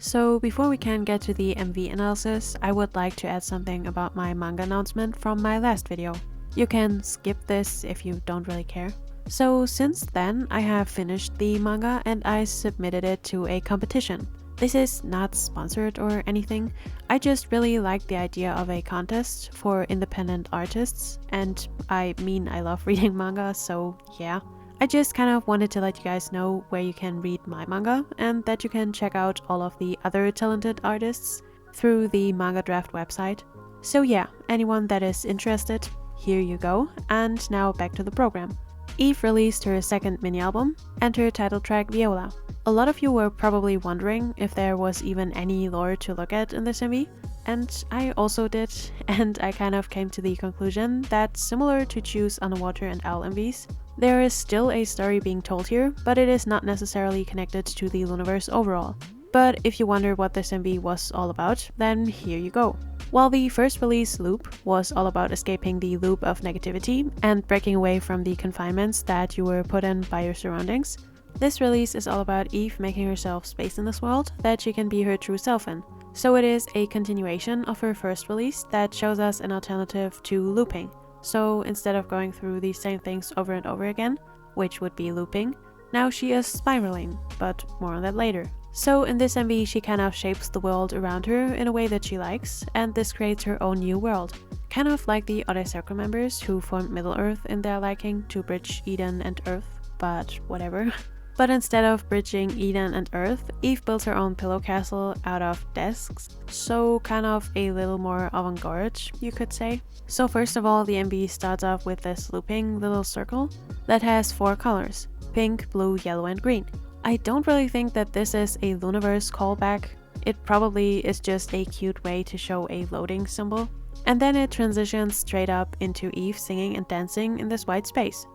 So before we can get to the MV analysis, I would like to add something about my manga announcement from my last video. You can skip this if you don't really care. So since then, I have finished the manga and I submitted it to a competition. This is not sponsored or anything, I just really like the idea of a contest for independent artists, and I mean I love reading manga, so yeah. I just kind of wanted to let you guys know where you can read my manga and that you can check out all of the other talented artists through the Manga Draft website. So yeah, anyone that is interested, here you go, and now back to the program. Yves released her second mini-album and her title track Viola. A lot of you were probably wondering if there was even any lore to look at in this MV, and I also did, and I kind of came to the conclusion that similar to Chuu's Underwater and Howl MVs, there is still a story being told here, but it is not necessarily connected to the Loonaverse overall. But if you wonder what this MV was all about, then here you go. While the first release, Loop, was all about escaping the loop of negativity and breaking away from the confinements that you were put in by your surroundings, this release is all about Yves making herself space in this world that she can be her true self in. So it is a continuation of her first release that shows us an alternative to looping. So instead of going through the same things over and over again, which would be looping, now she is spiraling, but more on that later. So in this MV she kind of shapes the world around her in a way that she likes, and this creates her own new world. Kind of like the other circle members who formed Middle-earth in their liking to bridge Eden and Earth, but whatever. But instead of bridging Eden and Earth, Yves built her own pillow castle out of desks, so kind of a little more avant-garde, you could say. So first of all, the MV starts off with this looping little circle that has 4 colors: pink, blue, yellow and green. I don't really think that this is a Loonaverse callback. It probably is just a cute way to show a loading symbol. And then it transitions straight up into Yves singing and dancing in this white space.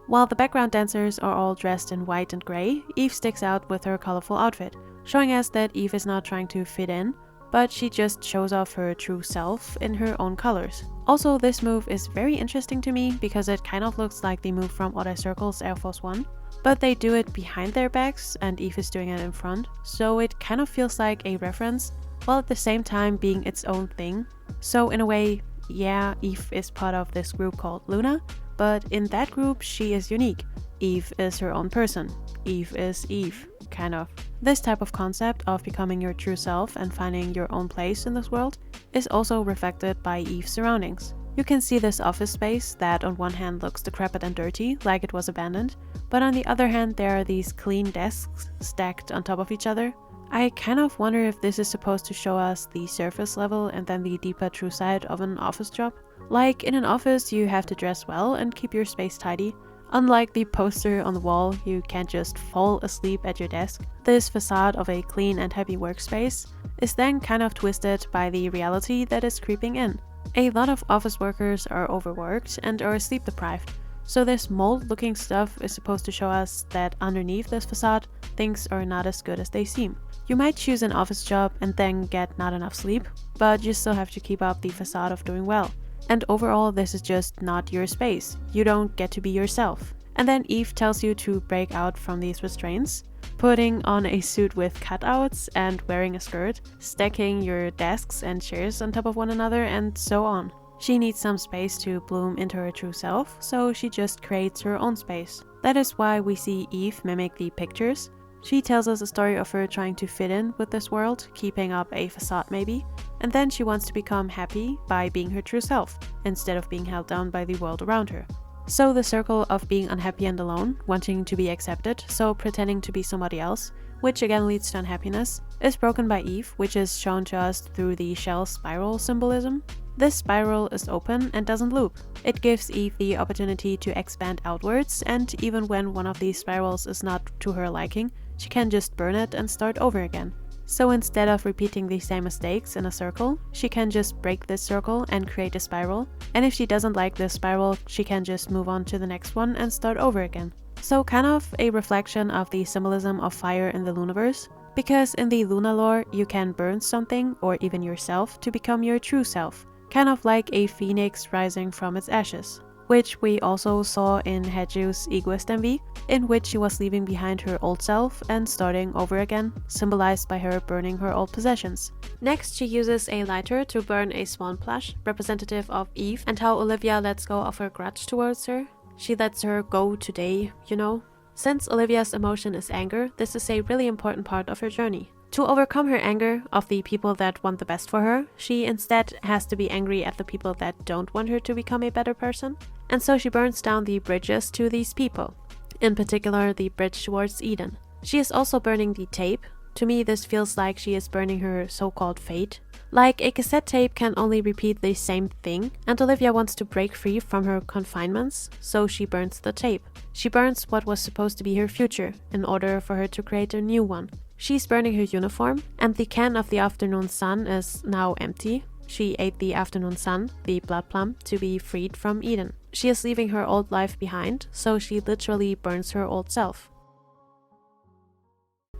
While the background dancers are all dressed in white and grey, Yves sticks out with her colorful outfit, showing us that Yves is not trying to fit in, but she just shows off her true self in her own colors. Also, this move is very interesting to me because it kind of looks like the move from Otter Circle's Air Force One, but they do it behind their backs and Yves is doing it in front, so it kind of feels like a reference, while at the same time being its own thing. So in a way, yeah, Yves is part of this group called Loona, but in that group she is unique. Yves is her own person. Yves is Yves, kind of. This type of concept of becoming your true self and finding your own place in this world is also reflected by Yves' surroundings. You can see this office space that on one hand looks decrepit and dirty, like it was abandoned, but on the other hand there are these clean desks stacked on top of each other. I kind of wonder if this is supposed to show us the surface level and then the deeper true side of an office job. Like in an office you have to dress well and keep your space tidy. Unlike the poster on the wall, you can't just fall asleep at your desk. This facade of a clean and happy workspace is then kind of twisted by the reality that is creeping in. A lot of office workers are overworked and are sleep deprived, so this mold-looking stuff is supposed to show us that underneath this facade, things are not as good as they seem. You might choose an office job and then get not enough sleep, but you still have to keep up the facade of doing well. And overall, this is just not your space. You don't get to be yourself. And then Yves tells you to break out from these restraints, putting on a suit with cutouts and wearing a skirt, stacking your desks and chairs on top of one another, and so on. She needs some space to bloom into her true self, so she just creates her own space. That is why we see Yves mimic the pictures. She tells us a story of her trying to fit in with this world, keeping up a facade maybe, and then she wants to become happy by being her true self, instead of being held down by the world around her. So the circle of being unhappy and alone, wanting to be accepted, so pretending to be somebody else, which again leads to unhappiness, is broken by Yves, which is shown to us through the shell spiral symbolism. This spiral is open and doesn't loop. It gives Yves the opportunity to expand outwards, and even when one of these spirals is not to her liking, she can just burn it and start over again. So instead of repeating the same mistakes in a circle, she can just break this circle and create a spiral, and if she doesn't like this spiral, she can just move on to the next one and start over again. So kind of a reflection of the symbolism of fire in the Loonaverse, because in the Loona lore, you can burn something or even yourself to become your true self, kind of like a phoenix rising from its ashes. which we also saw in Haeju's Egoist MV, in which she was leaving behind her old self and starting over again, symbolized by her burning her old possessions. Next, she uses a lighter to burn a swan plush, representative of Yves, and how Olivia lets go of her grudge towards her. She lets her go today, you know? Since Olivia's emotion is anger, this is a really important part of her journey. To overcome her anger of the people that want the best for her, she instead has to be angry at the people that don't want her to become a better person. And so she burns down the bridges to these people, in particular the bridge towards Eden. She is also burning the tape. To me, this feels like she is burning her so-called fate. Like a cassette tape can only repeat the same thing, and Olivia wants to break free from her confinements, so she burns the tape. She burns what was supposed to be her future, in order for her to create a new one. She's burning her uniform, and the can of the afternoon sun is now empty. She ate the afternoon sun, the blood plum, to be freed from Eden. She is leaving her old life behind, so she literally burns her old self.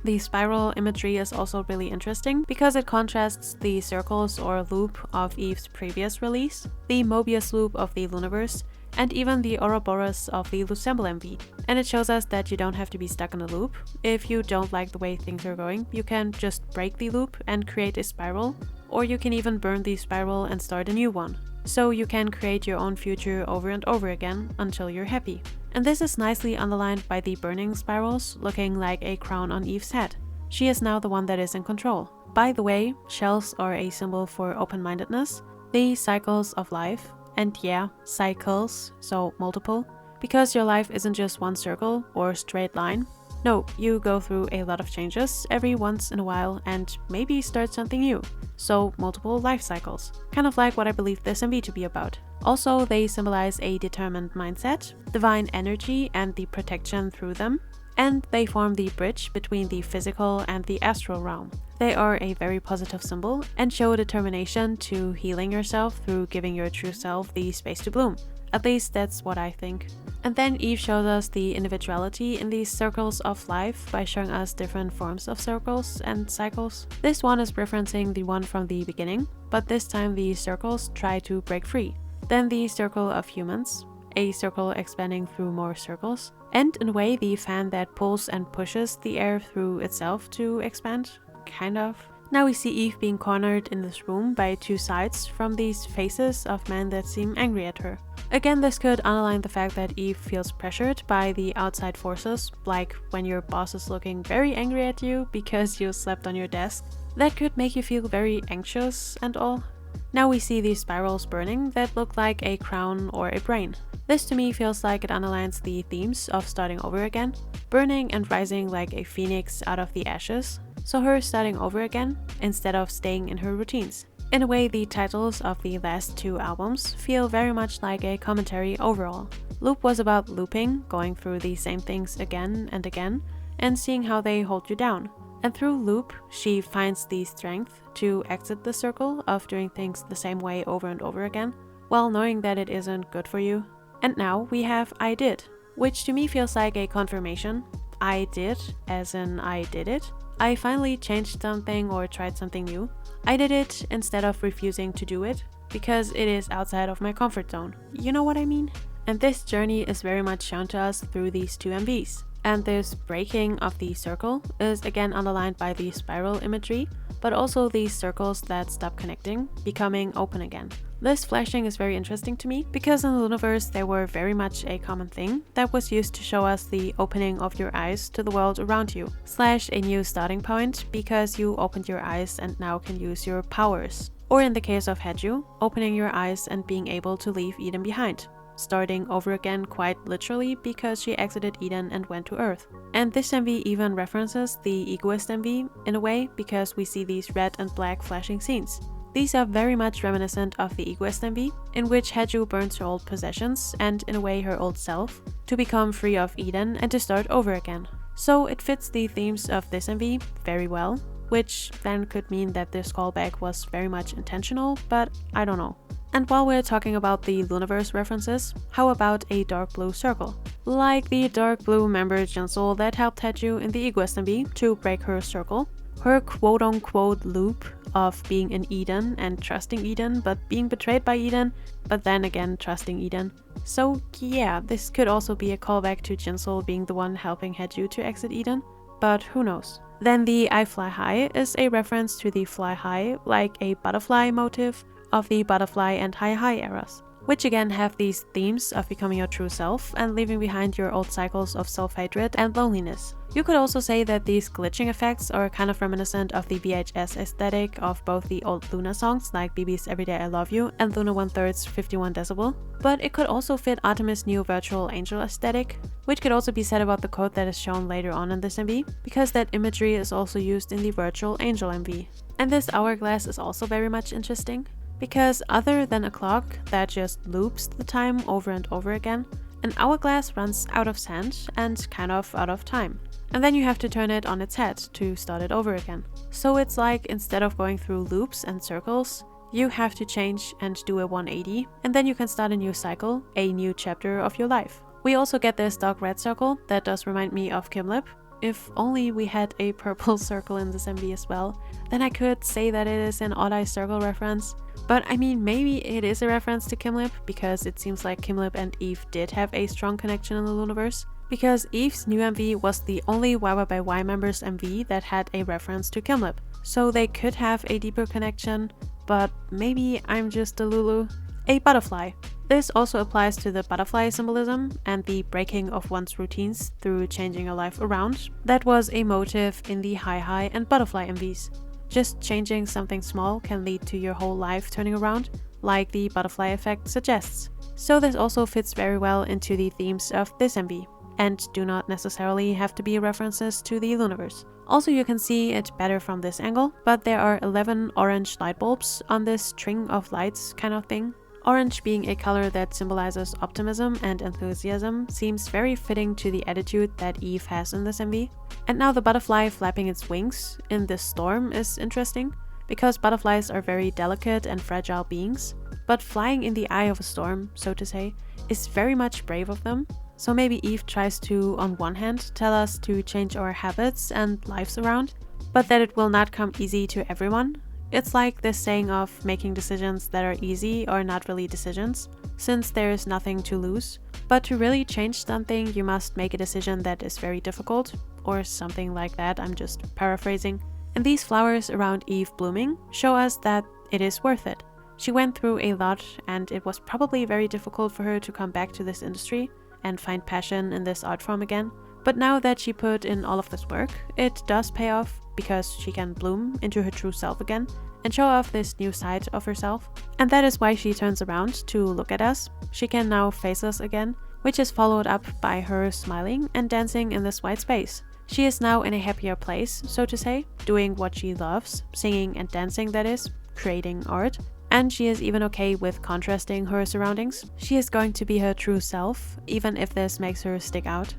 The spiral imagery is also really interesting because it contrasts the circles or loop of Yves' previous release, the Mobius loop of the Loonaverse, and even the Ouroboros of the Lucemble MV. And it shows us that you don't have to be stuck in a loop. If you don't like the way things are going, you can just break the loop and create a spiral, or you can even burn the spiral and start a new one. So you can create your own future over and over again until you're happy. And this is nicely underlined by the burning spirals looking like a crown on Yves' head. She is now the one that is in control. By the way, shells are a symbol for open-mindedness, the cycles of life, and yeah, cycles, so multiple, because your life isn't just one circle or straight line. No, you go through a lot of changes every once in a while and maybe start something new. So multiple life cycles. Kind of like what I believe this MV to be about. Also, they symbolize a determined mindset, divine energy and the protection through them, and they form the bridge between the physical and the astral realm. They are a very positive symbol and show determination to healing yourself through giving your true self the space to bloom. At least that's what I think. And then Yves shows us the individuality in these circles of life by showing us different forms of circles and cycles. This one is referencing the one from the beginning, but this time the circles try to break free. Then the circle of humans, a circle expanding through more circles, and in a way the fan that pulls and pushes the air through itself to expand, kind of. Now we see Yves being cornered in this room by two sides from these faces of men that seem angry at her. Again, this could underline the fact that Yves feels pressured by the outside forces, like when your boss is looking very angry at you because you slept on your desk. That could make you feel very anxious and all. Now we see these spirals burning that look like a crown or a brain. This to me feels like it underlines the themes of starting over again, burning and rising like a phoenix out of the ashes, so her starting over again instead of staying in her routines. In a way, the titles of the last two albums feel very much like a commentary overall. Loop was about looping, going through the same things again and again, and seeing how they hold you down. And through Loop, she finds the strength to exit the circle of doing things the same way over and over again, while knowing that it isn't good for you. And now we have I Did, which to me feels like a confirmation. I did, as in I did it. I finally changed something or tried something new. I did it instead of refusing to do it, because it is outside of my comfort zone. You know what I mean? And this journey is very much shown to us through these two MVs. And this breaking of the circle is again underlined by the spiral imagery, but also these circles that stop connecting, becoming open again. This flashing is very interesting to me, because in the Loonaverse they were very much a common thing that was used to show us the opening of your eyes to the world around you, / a new starting point because you opened your eyes and now can use your powers. Or in the case of Haeju, opening your eyes and being able to leave Eden behind. Starting over again quite literally because she exited Eden and went to Earth. And this MV even references the Egoist MV in a way because we see these red and black flashing scenes. These are very much reminiscent of the Egoist MV, in which Haeju burns her old possessions and in a way her old self, to become free of Eden and to start over again. So it fits the themes of this MV very well, which then could mean that this callback was very much intentional, but I don't know. And while we're talking about the Loonaverse references, how about a dark blue circle? Like the dark blue member Jinsol that helped Haeju in the Egoist MV to break her circle. her quote-unquote loop of being in Eden and trusting Eden, but being betrayed by Eden, but then again trusting Eden. So yeah, this could also be a callback to Jinsol being the one helping Haeju to exit Eden, but who knows. Then the I Fly High is a reference to the Fly High, like a butterfly motif of the Butterfly and High High eras, which again have these themes of becoming your true self and leaving behind your old cycles of self-hatred and loneliness. You could also say that these glitching effects are kind of reminiscent of the VHS aesthetic of both the old Loona songs like BB's Everyday I Love You and Loona 1/3's 51 Decibel, but it could also fit Artemis' new virtual angel aesthetic, which could also be said about the quote that is shown later on in this MV, because that imagery is also used in the virtual angel MV. And this hourglass is also very much interesting, because other than a clock that just loops the time over and over again, an hourglass runs out of sand and kind of out of time. And then you have to turn it on its head to start it over again. So it's like instead of going through loops and circles, you have to change and do a 180, and then you can start a new cycle, a new chapter of your life. We also get this dark red circle that does remind me of Kimlip. If only we had a purple circle in this MV as well, then I could say that it is an Odd Eye Circle reference. But I mean, maybe it is a reference to Kimlip, because it seems like Kimlip and Yves did have a strong connection in the Loonaverse. Because Yves' new MV was the only YY members MV that had a reference to Kimlip. So they could have a deeper connection, but maybe I'm just a Lulu. A butterfly. This also applies to the butterfly symbolism and the breaking of one's routines through changing your life around. That was a motive in the High High and Butterfly MVs. Just changing something small can lead to your whole life turning around, like the butterfly effect suggests. So this also fits very well into the themes of this MV, and do not necessarily have to be references to the Loonaverse. Also, you can see it better from this angle, but there are 11 orange light bulbs on this string of lights kind of thing. Orange being a color that symbolizes optimism and enthusiasm seems very fitting to the attitude that Yves has in this MV. And now the butterfly flapping its wings in this storm is interesting, because butterflies are very delicate and fragile beings, but flying in the eye of a storm, so to say, is very much brave of them. So maybe Yves tries to, on one hand, tell us to change our habits and lives around, but that it will not come easy to everyone. It's like this saying of making decisions that are easy are not really decisions, since there is nothing to lose. But to really change something, you must make a decision that is very difficult, or something like that, I'm just paraphrasing. And these flowers around Yves blooming show us that it is worth it. She went through a lot, and it was probably very difficult for her to come back to this industry and find passion in this art form again. But now that she put in all of this work, it does pay off, because she can bloom into her true self again and show off this new side of herself. And that is why she turns around to look at us. She can now face us again, which is followed up by her smiling and dancing in this white space. She is now in a happier place, so to say, doing what she loves, singing and dancing, that is, creating art. And she is even okay with contrasting her surroundings. She is going to be her true self, even if this makes her stick out.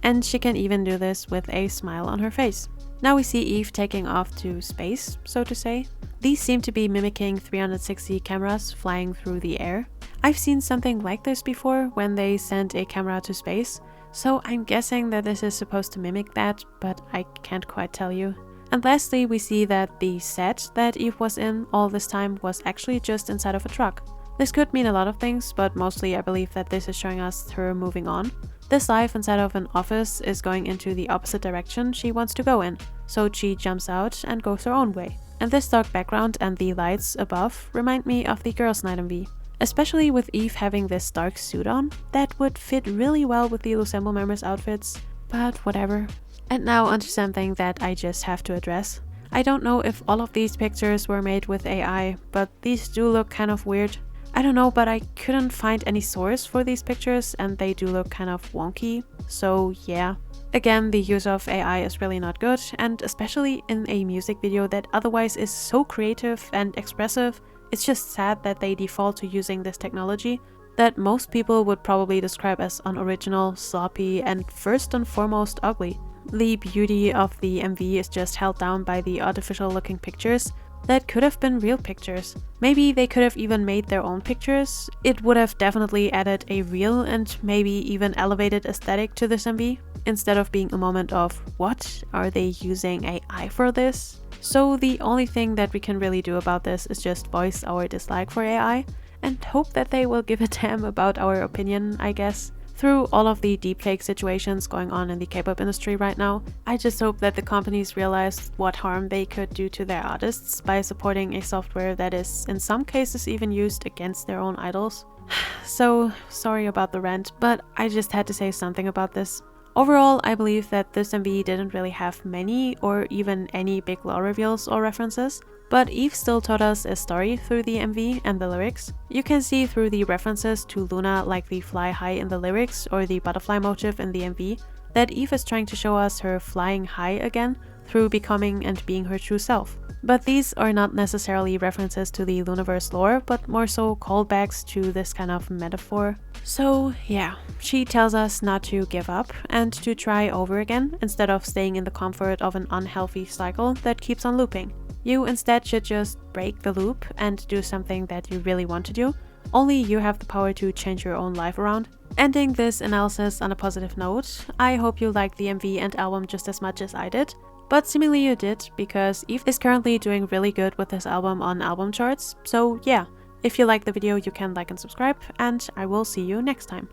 And she can even do this with a smile on her face. Now we see Yves taking off to space, so to say. These seem to be mimicking 360 cameras flying through the air. I've seen something like this before when they sent a camera to space, so I'm guessing that this is supposed to mimic that, but I can't quite tell you. And lastly, we see that the set that Yves was in all this time was actually just inside of a truck. This could mean a lot of things, but mostly I believe that this is showing us her moving on. This life inside of an office is going into the opposite direction she wants to go in, so she jumps out and goes her own way. And this dark background and the lights above remind me of the Girls' Night MV. Especially with Yves having this dark suit on, that would fit really well with the Losemble members' outfits, but whatever. And now onto something that I just have to address. I don't know if all of these pictures were made with AI, but these do look kind of weird. I don't know, but I couldn't find any source for these pictures and they do look kind of wonky, so yeah. Again, the use of AI is really not good, and especially in a music video that otherwise is so creative and expressive, it's just sad that they default to using this technology that most people would probably describe as unoriginal, sloppy, and first and foremost ugly. The beauty of the MV is just held down by the artificial looking pictures that could have been real pictures. Maybe they could have even made their own pictures. It would have definitely added a real and maybe even elevated aesthetic to this MV, instead of being a moment of, what? Are they using AI for this? So the only thing that we can really do about this is just voice our dislike for AI and hope that they will give a damn about our opinion, I guess. Through all of the deepfake situations going on in the K-pop industry right now, I just hope that the companies realize what harm they could do to their artists by supporting a software that is in some cases even used against their own idols. So, sorry about the rant, but I just had to say something about this. Overall, I believe that this MV didn't really have many or even any big lore reveals or references, but Yves still told us a story through the MV and the lyrics. You can see through the references to Loona, like the fly high in the lyrics or the butterfly motif in the MV, that Yves is trying to show us her flying high again through becoming and being her true self. But these are not necessarily references to the Loonaverse lore, but more so callbacks to this kind of metaphor. So yeah, she tells us not to give up and to try over again instead of staying in the comfort of an unhealthy cycle that keeps on looping. You instead should just break the loop and do something that you really want to do. Only you have the power to change your own life around. Ending this analysis on a positive note, I hope you liked the MV and album just as much as I did. But seemingly you did, because Yves is currently doing really good with this album on album charts. So yeah, if you liked the video you can like and subscribe, and I will see you next time.